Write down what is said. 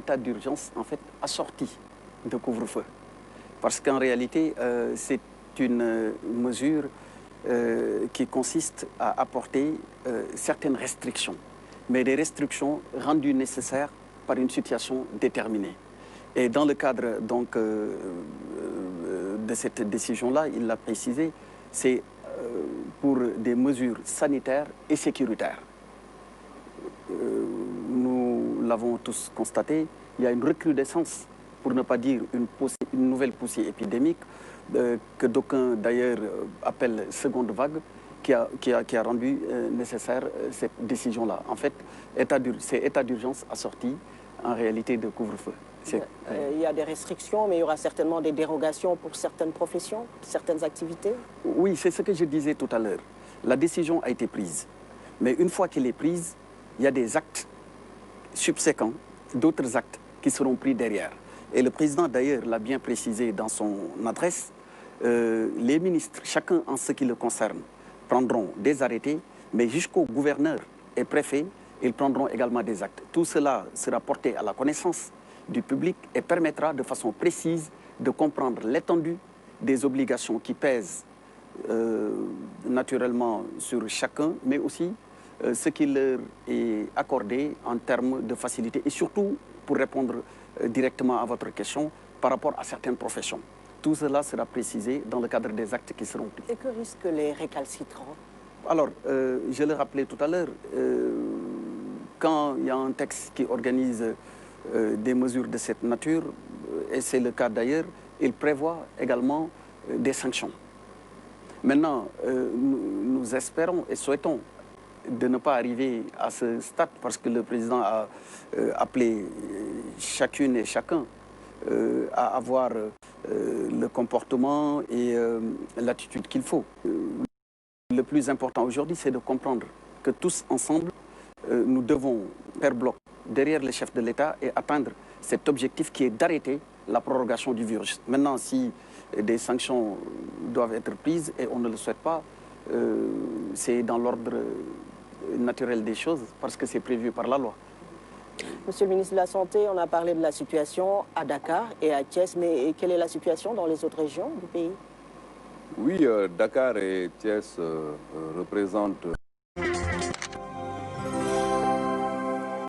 état d'urgence en fait assorti de couvre-feu. Parce qu'en réalité, c'est une mesure qui consiste à apporter certaines restrictions, mais des restrictions rendues nécessaires par une situation déterminée. Et dans le cadre donc, de cette décision-là, il l'a précisé, c'est pour des mesures sanitaires et sécuritaires. Nous l'avons tous constaté, il y a une recrudescence, pour ne pas dire une nouvelle poussée épidémique, que d'aucuns d'ailleurs appellent seconde vague, qui a rendu nécessaire cette décision-là. En fait, c'est état d'urgence assorti en réalité de couvre-feu. Il y a des restrictions, mais il y aura certainement des dérogations pour certaines professions, certaines activités? Oui, c'est ce que je disais tout à l'heure. La décision a été prise. Mais une fois qu'elle est prise, il y a des actes subséquents, d'autres actes qui seront pris derrière. Et le président, d'ailleurs, l'a bien précisé dans son adresse, les ministres, chacun en ce qui le concerne, prendront des arrêtés, mais jusqu'au gouverneur et préfet, ils prendront également des actes. Tout cela sera porté à la connaissance du public et permettra de façon précise de comprendre l'étendue des obligations qui pèsent naturellement sur chacun, mais aussi ce qui leur est accordé en termes de facilité et surtout, pour répondre directement à votre question, par rapport à certaines professions. Tout cela sera précisé dans le cadre des actes qui seront pris. Et que risquent les récalcitrants? Alors, je le rappelais tout à l'heure, quand il y a un texte qui organise des mesures de cette nature, et c'est le cas d'ailleurs, il prévoit également des sanctions. Maintenant, nous espérons et souhaitons de ne pas arriver à ce stade parce que le président a appelé chacune et chacun à avoir le comportement et l'attitude qu'il faut. Le plus important aujourd'hui, c'est de comprendre que tous ensemble, nous devons faire bloc derrière le chef de l'État et atteindre cet objectif qui est d'arrêter la prorogation du virus. Maintenant, si des sanctions doivent être prises et on ne le souhaite pas, c'est dans l'ordre naturel des choses parce que c'est prévu par la loi. Monsieur le ministre de la Santé, on a parlé de la situation à Dakar et à Thiès, mais quelle est la situation dans les autres régions du pays? Oui, Dakar et Thiès représentent